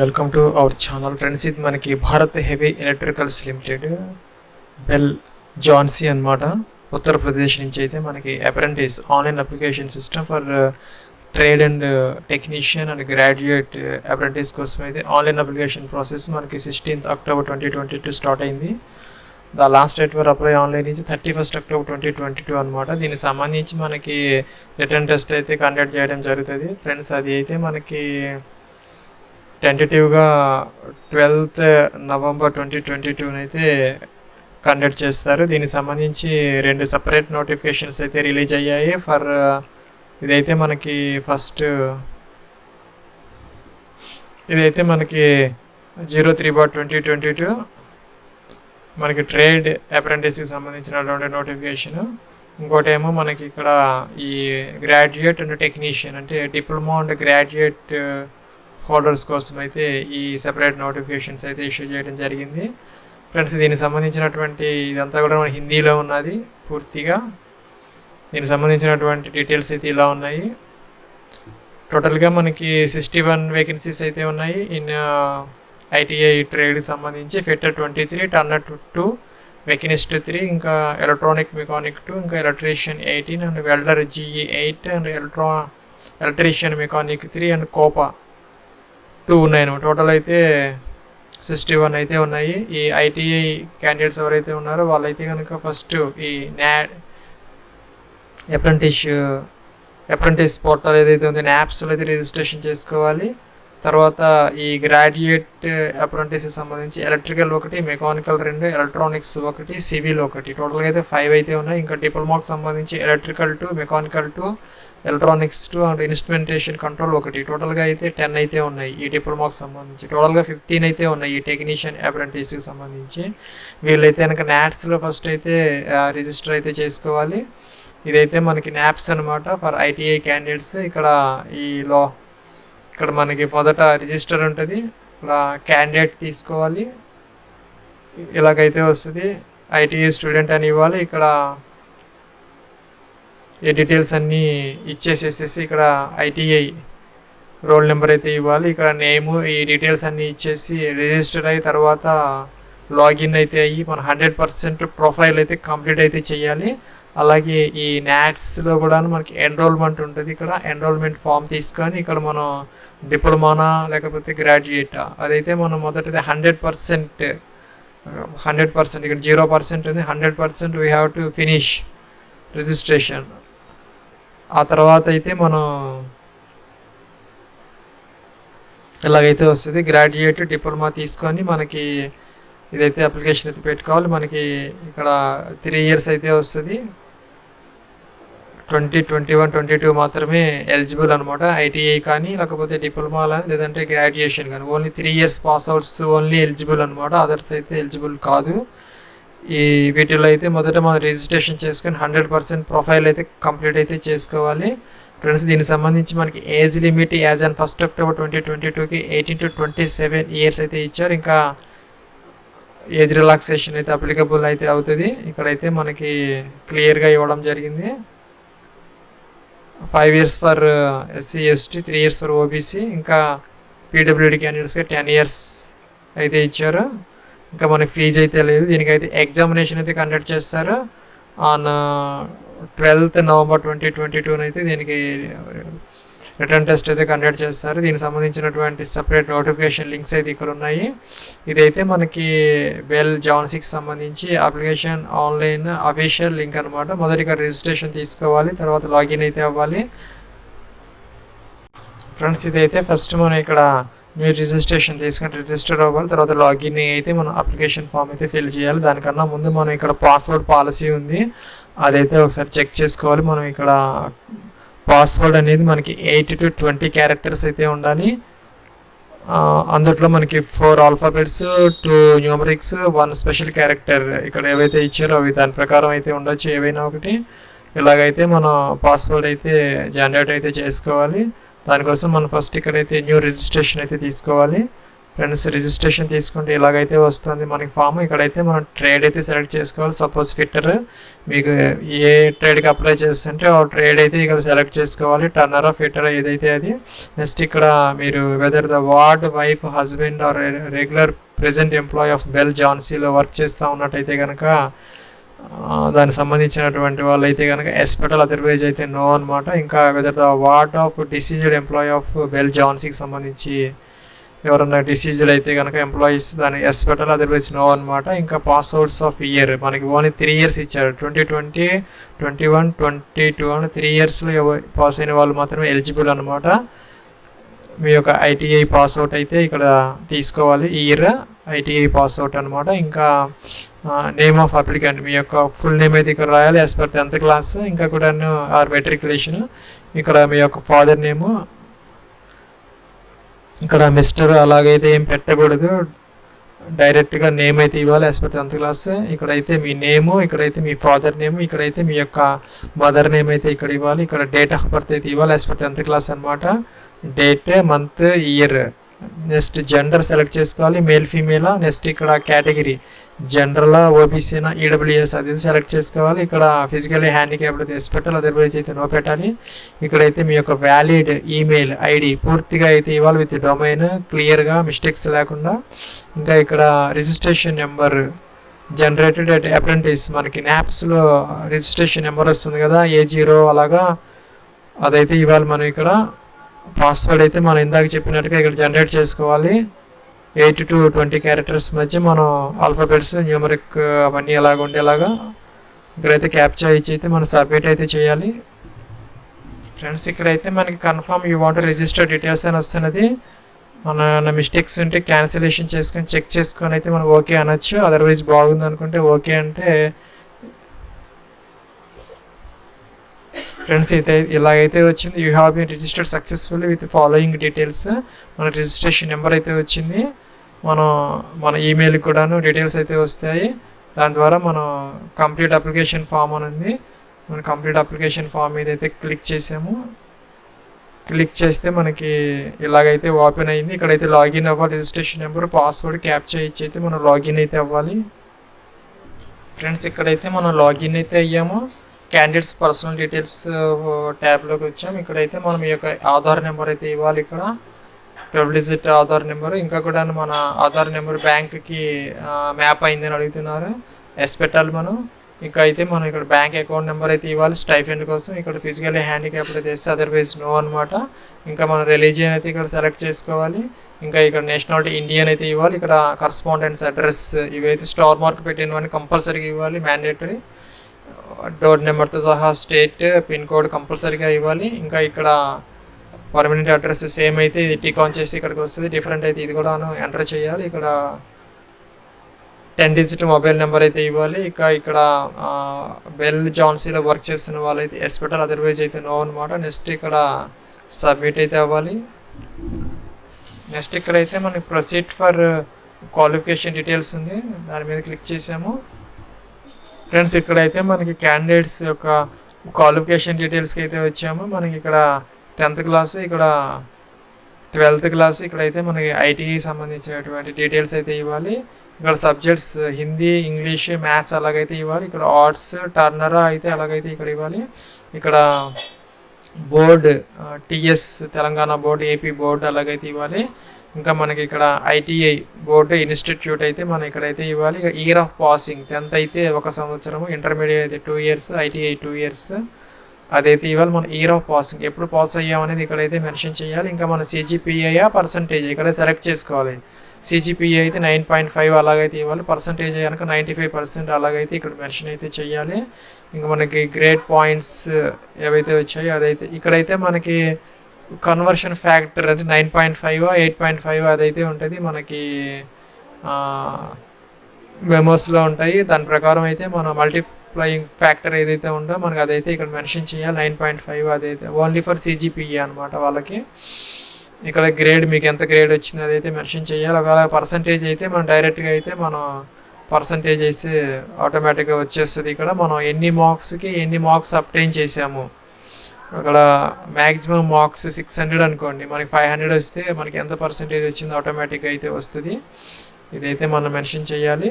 Welcome to our channel friends. ఇది మనకి Bharat heavy electricals limited bell Jhansi అన్నమాట. ఉత్తరప్రదేశ్ నుంచి అయితే మనకి apprentice online application system for trade and technician and graduate apprentice కోసం అయితే ఆన్లైన్ అప్లికేషన్ ప్రాసెస్ మనకి 16th October 2022 స్టార్ట్ అయింది. The last date for apply online నుంచి 31st October 2022 అనమాట. దీనికి సంబంధించి మనకి రిటర్న్ టెస్ట్ అయితే కండక్ట్ చేయడం జరుగుతుంది ఫ్రెండ్స్. అది అయితే మనకి టెంటేటివ్గా 12th November 2022 అయితే కండక్ట్ చేస్తారు. దీనికి సంబంధించి 2 సపరేట్ నోటిఫికేషన్స్ అయితే రిలీజ్ అయ్యాయి. ఫర్ ఇదైతే మనకి ఫస్ట్ ఇదైతే మనకి 03/2022 మనకి ట్రేడ్ అప్రెంటిస్కి సంబంధించినటువంటి నోటిఫికేషన్. ఇంకోటి ఏమో మనకి ఇక్కడ ఈ గ్రాడ్యుయేట్ అండ్ టెక్నీషియన్ అంటే డిప్లొమా అండ్ గ్రాడ్యుయేట్ హోల్డర్స్ కోసం అయితే ఈ సెపరేట్ నోటిఫికేషన్స్ అయితే ఇష్యూ చేయడం జరిగింది ఫ్రెండ్స్. దీనికి సంబంధించినటువంటి ఇదంతా కూడా మన హిందీలో ఉన్నది పూర్తిగా. దీనికి సంబంధించినటువంటి డీటెయిల్స్ అయితే ఇలా ఉన్నాయి. టోటల్గా మనకి 61 వేకెన్సీస్ అయితే ఉన్నాయి. ఇన్ ఐటీఐ ట్రేడ్కి సంబంధించి ఫిట్టర్ 23, టర్నర్ 2, మెకానిస్ట్ 3, ఇంకా ఎలక్ట్రానిక్ మెకానిక్ 2, ఇంకా electrician 18 and welder GE 8 and electrician mechanic 3 and Copa 2 ఉన్నాయి. టోటల్ అయితే 61 అయితే ఉన్నాయి. ఈ ఐటీఐ క్యాండిడేట్స్ ఎవరైతే ఉన్నారో వాళ్ళైతే కనుక ఫస్ట్ ఈ అప్రెంటిస్ పోర్టల్ ఏదైతే ఉందో యాప్స్లో అయితే రిజిస్ట్రేషన్ చేసుకోవాలి. తర్వాత ఈ గ్రాడ్యుయేట్ అప్రెంటిస్కి సంబంధించి ఎలక్ట్రికల్ 1, మెకానికల్ 2, ఎలక్ట్రానిక్స్ 1, సివిల్ 1, టోటల్గా అయితే 5 అయితే ఉన్నాయి. ఇంకా డిప్లొమాకి సంబంధించి electrical 2, mechanical 2, electronics 2 and instrumentation control 1, టోటల్గా అయితే 10 అయితే ఉన్నాయి. ఈ డిప్లొమాకి సంబంధించి టోటల్గా 15 అయితే ఉన్నాయి ఈ టెక్నీషియన్ అప్రెంటిస్కి సంబంధించి. వీళ్ళైతే కనుక న్యాట్స్లో ఫస్ట్ అయితే రిజిస్టర్ అయితే చేసుకోవాలి. ఇదైతే మనకి న్యాప్స్ అనమాట ఫర్ ఐటీఐ క్యాండిడేట్స్. ఇక్కడ మనకి మొదట రిజిస్టర్ ఉంటుంది. ఇక్కడ క్యాండిడేట్ తీసుకోవాలి. ఇలాగైతే వస్తుంది. ఐటీఐ స్టూడెంట్ అని ఇవ్వాలి. ఇక్కడ ఈ డీటెయిల్స్ అన్నీ ఇచ్చేసేసి ఇక్కడ ఐటీఐ రోల్ నెంబర్ అయితే ఇవ్వాలి. ఇక్కడ నేము ఈ డీటెయిల్స్ అన్నీ ఇచ్చేసి రిజిస్టర్ అయ్యి తర్వాత లాగిన్ అయితే అయ్యి మన 100% ప్రొఫైల్ అయితే కంప్లీట్ అయితే చేయాలి. అలాగే ఈ న్యాట్స్లో కూడా మనకి ఎన్రోల్మెంట్ ఉంటుంది. ఇక్కడ ఎన్రోల్మెంట్ ఫామ్ తీసుకొని ఇక్కడ మనం డిప్లొమానా లేకపోతే గ్రాడ్యుయేటా అదైతే మనం మొదటిది 100% ఇక్కడ 0% ఉంది. 100% we have to finish registration. ఆ తర్వాత అయితే మనం ఇలాగైతే వస్తుంది. గ్రాడ్యుయేట్ డిప్లొమా తీసుకొని మనకి ఇదైతే అప్లికేషన్ అయితే పెట్టుకోవాలి. మనకి ఇక్కడ 3 years అయితే వస్తుంది. 2021-22 మాత్రమే ఎలిజిబుల్ అనమాట. ఐటీఐ కానీ లేకపోతే డిప్లొమా లేదంటే గ్రాడ్యుయేషన్ కానీ only 3 years pass outs only eligible అనమాట. అదర్స్ అయితే ఎలిజిబుల్ కాదు. ఈ వీటిలో అయితే మొదట మనం రిజిస్ట్రేషన్ చేసుకొని 100% ప్రొఫైల్ అయితే కంప్లీట్ అయితే చేసుకోవాలి ఫ్రెండ్స్. దీనికి సంబంధించి మనకి age limit as on 1st October 2022కి 18 to 27 years అయితే ఇచ్చారు. ఇంకా ఏజ్ రిలాక్సేషన్ అయితే అప్లికబుల్ అయితే అవుతుంది. ఇక్కడైతే మనకి క్లియర్గా ఇవ్వడం జరిగింది. 5 years for SC ST, 3 years for OBC, ఇంకా పీడబ్ల్యూడి క్యాండిడేట్స్కి 10 years అయితే ఇచ్చారు. ఇంకా మనకి ఫీజు అయితే లేదు. దీనికైతే ఎగ్జామినేషన్ అయితే కండక్ట్ చేస్తారు ఆన్ 12th November 2022 అయితే దీనికి రిటర్న్ టెస్ట్ అయితే కండక్ట్ చేస్తారు. దీనికి సంబంధించినటువంటి సపరేట్ నోటిఫికేషన్ లింక్స్ అయితే ఇక్కడ ఉన్నాయి. ఇదైతే మనకి బెల్ జాన్సీకి సంబంధించి అప్లికేషన్ ఆన్లైన్ అఫీషియల్ లింక్ అనమాట. మొదటిగా రిజిస్ట్రేషన్ తీసుకోవాలి, తర్వాత లాగిన్ అయితే అవ్వాలి ఫ్రెండ్స్. ఇదైతే ఫస్ట్ మనం ఇక్కడ మీరు రిజిస్ట్రేషన్ తీసుకొని రిజిస్టర్ అవ్వాలి. తర్వాత లాగిన్ అయితే మనం అప్లికేషన్ ఫామ్ అయితే ఫిల్ చేయాలి. దానికన్నా ముందు మనం ఇక్కడ పాస్వర్డ్ పాలసీ ఉంది, అదైతే ఒకసారి చెక్ చేసుకోవాలి. మనం ఇక్కడ పాస్వర్డ్ అనేది మనకి 8 to 20 క్యారెక్టర్స్ అయితే ఉండాలి. అందులో మనకి 4 alphabets, 2 న్యూమరిక్స్, 1 స్పెషల్ క్యారెక్టర్ ఇక్కడ ఏవైతే ఇచ్చారో అవి దాని ప్రకారం అయితే ఉండొచ్చు ఏవైనా ఒకటి. ఇలాగైతే మన పాస్వర్డ్ అయితే జనరేట్ అయితే చేసుకోవాలి. దానికోసం మనం ఫస్ట్ ఇక్కడైతే న్యూ రిజిస్ట్రేషన్ అయితే తీసుకోవాలి. ఫ్రెండ్స్ రిజిస్ట్రేషన్ తీసుకుంటే ఇలాగైతే వస్తుంది మనకి ఫామ్. ఇక్కడైతే మనం ట్రేడ్ అయితే సెలెక్ట్ చేసుకోవాలి. సపోజ్ ఫిట్టర్, మీకు ఏ ట్రేడ్కి అప్లై చేస్తుంటే ఆ ట్రేడ్ అయితే ఇక్కడ సెలెక్ట్ చేసుకోవాలి. టర్నర్ ఫిట్టర్ ఏదైతే అది. నెక్స్ట్ ఇక్కడ మీరు whether the ward wife husband are regular present employee of BEL ఝాన్సీలో వర్క్ చేస్తూ ఉన్నట్టయితే కనుక దానికి సంబంధించినటువంటి వాళ్ళు అయితే కనుక హాస్పిటల్ అదర్వైజ్ అయితే నో అనమాట. ఇంకా whether the ward of deceased employee of BEL ఝాన్సీకి సంబంధించి ఎవరన్నా డిసీజ్డ్ అయితే కనుక ఎంప్లాయీస్ దాని హాస్పిటల్ అదర్వైజ్ నో అనమాట. ఇంకా పాస్అవుట్స్ ఆఫ్ ఇయర్ మనకి ఓన్లీ 3 years ఇచ్చారు. 2020, 21, 22 అని 3 yearsలో పాస్ అయిన వాళ్ళు మాత్రమే ఎలిజిబుల్ అనమాట. మీ యొక్క ఐటీఐ పాస్అవుట్ అయితే ఇక్కడ తీసుకోవాలి. ఇయర్ ఐటీఐ పాస్అవుట్ అనమాట. ఇంకా నేమ్ ఆఫ్ అప్లికెంట్, మీ యొక్క ఫుల్ నేమ్ అయితే ఇక్కడ రాయాలి యాజ్ పర్ 10th class. ఇంకా కూడా ఆర్ మెట్రికులేషన్. ఇక్కడ మీ యొక్క ఫాదర్ నేము, ఇక్కడ మిస్టర్ అలాగైతే ఏం పెట్టకూడదు, డైరెక్ట్గా నేమ్ అయితే ఇవ్వాలి యాజ్ పర్ 10th class. ఇక్కడైతే మీ నేము, ఇక్కడైతే మీ ఫాదర్ నేము, ఇక్కడైతే మీ యొక్క మదర్ నేమ్ అయితే ఇక్కడ ఇవ్వాలి. ఇక్కడ డేట్ ఆఫ్ బర్త్ అయితే ఇవ్వాలి యాజ్ పర్ 10th class అనమాట. Date, month, year. Next gender select చేసుకోవాలి, మేల్ ఫీమేలా. నెక్స్ట్ ఇక్కడ కేటగిరీ జనరల్, ఓబీసీనా, ఈడబ్ల్యూఎస్ అది సెలెక్ట్ చేసుకోవాలి. ఇక్కడ ఫిజికల్లీ హ్యాండిక్యాప్డ్ అయితే పెట్టాలి, అదర్వైజ్ అయితే నో పెట్టాలి. ఇక్కడైతే మీ యొక్క వ్యాలిడ్ ఈమెయిల్ ఐడి పూర్తిగా అయితే ఇవ్వాలి విత్ డొమైన్ క్లియర్గా, మిస్టేక్స్ లేకుండా. ఇంకా ఇక్కడ registration number generated at apprentice, మనకి న్యాప్స్లో రిజిస్ట్రేషన్ నెంబర్ వస్తుంది కదా A0 అలాగా, అదైతే ఇవ్వాలి మనం. ఇక్కడ పాస్వర్డ్ అయితే మనం ఇందాక చెప్పినట్టుగా ఇక్కడ జనరేట్ చేసుకోవాలి. 8 to 20 characters మధ్య మనం ఆల్ఫాబెట్స్, న్యూమరిక్ అవన్నీ ఎలాగ ఉండేలాగా ఇక్కడైతే క్యాప్చా ఇచ్చి అయితే మనం సబ్మిట్ అయితే చేయాలి. ఫ్రెండ్స్ ఇక్కడైతే మనకి confirm you want register details అని వస్తున్నది. మన మిస్టేక్స్ ఉంటే క్యాన్సిలేషన్ చేసుకొని చెక్ చేసుకొని అయితే మనం ఓకే అనొచ్చు. అదర్వైజ్ బాగుంది అనుకుంటే ఓకే అంటే. ఫ్రెండ్స్ అయితే ఇలాగైతే వచ్చింది. You have been registered successfully with following details. మన రిజిస్ట్రేషన్ నెంబర్ అయితే వచ్చింది. మన ఈమెయిల్కి కూడాను డీటెయిల్స్ అయితే వస్తాయి. దాని ద్వారా మనం కంప్లీట్ అప్లికేషన్ ఫామ్ అని ఉంది. మన కంప్లీట్ అప్లికేషన్ ఫామ్ మీద అయితే క్లిక్ చేసాము. క్లిక్ చేస్తే మనకి ఇలాగైతే ఓపెన్ అయింది. ఇక్కడైతే లాగిన్ అవ్వాలి. రిజిస్ట్రేషన్ నెంబర్, పాస్వర్డ్, క్యాప్చా ఇచ్చి అయితే మనం లాగిన్ అయితే అవ్వాలి. ఫ్రెండ్స్ ఇక్కడైతే మనం లాగిన్ అయితే అయ్యాము. క్యాండిడేట్స్ పర్సనల్ డీటెయిల్స్ ట్యాబ్లోకి వచ్చాము. ఇక్కడైతే మనం ఈ యొక్క ఆధార్ నెంబర్ అయితే ఇవ్వాలి. ఇక్కడ 12 digit ఆధార్ నెంబర్. ఇంకా కూడా మన ఆధార్ నెంబర్ బ్యాంక్కి మ్యాప్ అయిందని అడుగుతున్నారు, ఎస్ పెట్టాలి మనం. ఇంకా అయితే మనం ఇక్కడ బ్యాంక్ అకౌంట్ నెంబర్ అయితే ఇవ్వాలి స్టైఫెండ్ కోసం. ఇక్కడ ఫిజికల్లీ హ్యాండిక్యాప్డ్ అయితే వేస్తే అదర్వైజ్ నో అనమాట. ఇంకా మన రిలీజియన్ అయితే ఇక్కడ సెలెక్ట్ చేసుకోవాలి. ఇంకా ఇక్కడ నేషనాలిటీ ఇండియన్ అయితే ఇవ్వాలి. ఇక్కడ కరస్పాండెన్స్ అడ్రస్ ఇవైతే స్టార్ మార్క్ పెట్టినవన్నీ కంపల్సరీగా ఇవ్వాలి, మ్యాండేటరీ. డోర్ నెంబర్తో సహా స్టేట్, పిన్ కోడ్ కంపల్సరీగా ఇవ్వాలి. ఇంకా ఇక్కడ పర్మనెంట్ అడ్రస్ సేమ్ అయితే ఇది టిక్ ఆన్ చేసి ఇక్కడికి వస్తుంది. డిఫరెంట్ అయితే ఇది కూడా ఎంటర్ చేయాలి. ఇక్కడ 10 digit మొబైల్ నెంబర్ అయితే ఇవ్వాలి. ఇక్కడ బెల్ ఝాన్సీలో వర్క్ చేస్తున్న వాళ్ళైతే ఎస్ పెట్టాలి, అదర్వైజ్ అయితే నో అనమాట. నెక్స్ట్ ఇక్కడ సబ్మిట్ అయితే అవ్వాలి. నెక్స్ట్ ఇక్కడైతే మనకి ప్రొసీడ్ ఫర్ క్వాలిఫికేషన్ డీటెయిల్స్ ఉంది, దాని మీద క్లిక్ చేసాము. ఫ్రెండ్స్ ఇక్కడైతే మనకి క్యాండిడేట్స్ యొక్క క్వాలిఫికేషన్ డీటెయిల్స్కి అయితే వచ్చాము. మనకి ఇక్కడ 10th class, ఇక్కడ 12th class, ఇక్కడైతే మనకి ఐటీకి సంబంధించినటువంటి డీటెయిల్స్ అయితే ఇవ్వాలి. ఇక్కడ సబ్జెక్ట్స్ హిందీ, ఇంగ్లీష్, మ్యాథ్స్ అలాగైతే ఇవ్వాలి. ఇక్కడ ఆర్ట్స్, టర్నరా అయితే అలాగైతే ఇక్కడ ఇవ్వాలి. ఇక్కడ board TS Telangana board, AP board అలాగైతే ఇవ్వాలి. ఇంకా మనకి ఇక్కడ ఐటీఐ బోర్డు ఇన్స్టిట్యూట్ అయితే మనం ఇక్కడైతే ఇవ్వాలి. ఇక ఇయర్ ఆఫ్ పాసింగ్ 10th అయితే 1 సంవత్సరము, ఇంటర్మీడియట్ అయితే 2 years, ఐటీఐ 2 years అదైతే ఇవ్వాలి. మన ఇయర్ ఆఫ్ పాసింగ్ ఎప్పుడు పాస్ అయ్యామనేది ఇక్కడైతే మెన్షన్ చేయాలి. ఇంకా మన సిజిపిఐ పర్సంటేజ్ ఇక్కడ సెలెక్ట్ చేసుకోవాలి. సిజిపిఐ అయితే 9.5 అలాగైతే ఇవ్వాలి. పర్సంటేజ్ కనుక 95% అలాగైతే ఇక్కడ మెన్షన్ అయితే చేయాలి. ఇంకా మనకి గ్రేడ్ పాయింట్స్ ఏవైతే వచ్చాయో అదైతే ఇక్కడైతే మనకి కన్వర్షన్ ఫ్యాక్టర్ అంటే 9.5, 8.5 అదైతే ఉంటుంది మనకి మెమోస్లో ఉంటాయి. దాని ప్రకారం అయితే మన మల్టిప్లయింగ్ ఫ్యాక్టర్ ఏదైతే ఉందో మనకి అదైతే ఇక్కడ మెన్షన్ చేయాలి. 9.5 అదైతే ఓన్లీ ఫర్ సిజిపిఏ అనమాట వాళ్ళకి. ఇక్కడ గ్రేడ్ మీకు ఎంత గ్రేడ్ వచ్చింది అదైతే మెన్షన్ చేయాలి. ఒకవేళ పర్సంటేజ్ అయితే మనం డైరెక్ట్గా అయితే మనం పర్సంటేజ్ అయితే ఆటోమేటిక్గా వచ్చేస్తుంది. ఇక్కడ మనం ఎన్ని మార్క్స్కి ఎన్ని మార్క్స్ అప్టైన్ చేసాము అక్కడ మ్యాక్సిమం మార్క్స్ 600 అనుకోండి, మనకి 500 వస్తే మనకి ఎంత పర్సెంటేజ్ వచ్చింది ఆటోమేటిక్గా అయితే వస్తుంది. ఇదైతే మనం మెన్షన్ చేయాలి.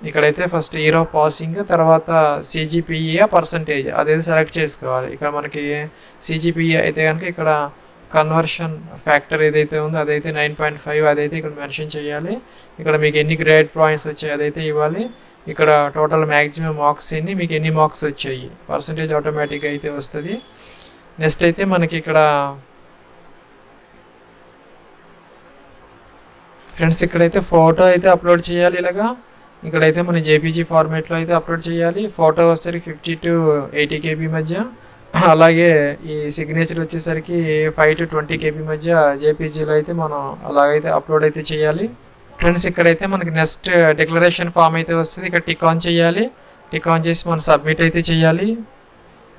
ఇక్కడైతే ఫస్ట్ ఇయర్ ఆఫ్ పాసింగ్, తర్వాత సిజిపిఏ పర్సంటేజ్ అదైతే సెలెక్ట్ చేసుకోవాలి. ఇక్కడ మనకి సిజిపిఏ అయితే కనుక ఇక్కడ కన్వర్షన్ ఫ్యాక్టర్ ఏదైతే ఉందో అదైతే 9.5 అదైతే ఇక్కడ మెన్షన్ చేయాలి. ఇక్కడ మీకు ఎన్ని గ్రేడ్ పాయింట్స్ వచ్చాయి అదైతే ఇవ్వాలి. ఇక్కడ టోటల్ మ్యాక్సిమం మార్క్స్ ఎన్ని, మీకు ఎన్ని మార్క్స్ వచ్చాయి, పర్సంటేజ్ ఆటోమేటిక్గా అయితే వస్తుంది. నెక్స్ట్ అయితే మనకి ఇక్కడ ఫ్రెండ్స్ ఇక్కడైతే ఫోటో అయితే అప్లోడ్ చేయాలి. ఇలాగా ఇక్కడైతే మన జేపీజీ ఫార్మేట్లో అయితే అప్లోడ్ చేయాలి. ఫోటో వచ్చేసరికి 50 to 80 KB మధ్య, అలాగే ఈ సిగ్నేచర్ వచ్చేసరికి 5 to 20 KB మధ్య జేపీజీలో అయితే మనం అలాగైతే అప్లోడ్ అయితే చేయాలి. ఫ్రెండ్స్ ఇక్కడైతే మనకి నెక్స్ట్ డిక్లరేషన్ ఫామ్ అయితే వస్తుంది. ఇక్కడ టిక్ ఆన్ చేయాలి. టిక్ ఆన్ చేసి మనం సబ్మిట్ అయితే చేయాలి.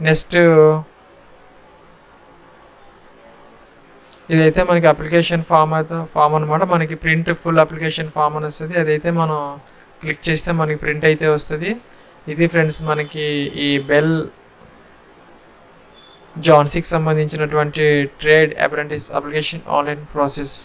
నెక్స్ట్ ఇదైతే మనకి అప్లికేషన్ ఫామ్ అనమాట. మనకి ప్రింట్ ఫుల్ అప్లికేషన్ ఫామ్ అని వస్తుంది. అదైతే మనం క్లిక్ చేస్తే మనకి ప్రింట్ అయితే వస్తుంది. ఇది ఫ్రెండ్స్ మనకి ఈ బెల్ ఝాన్సీకి సంబంధించినటువంటి trade apprentice application online process.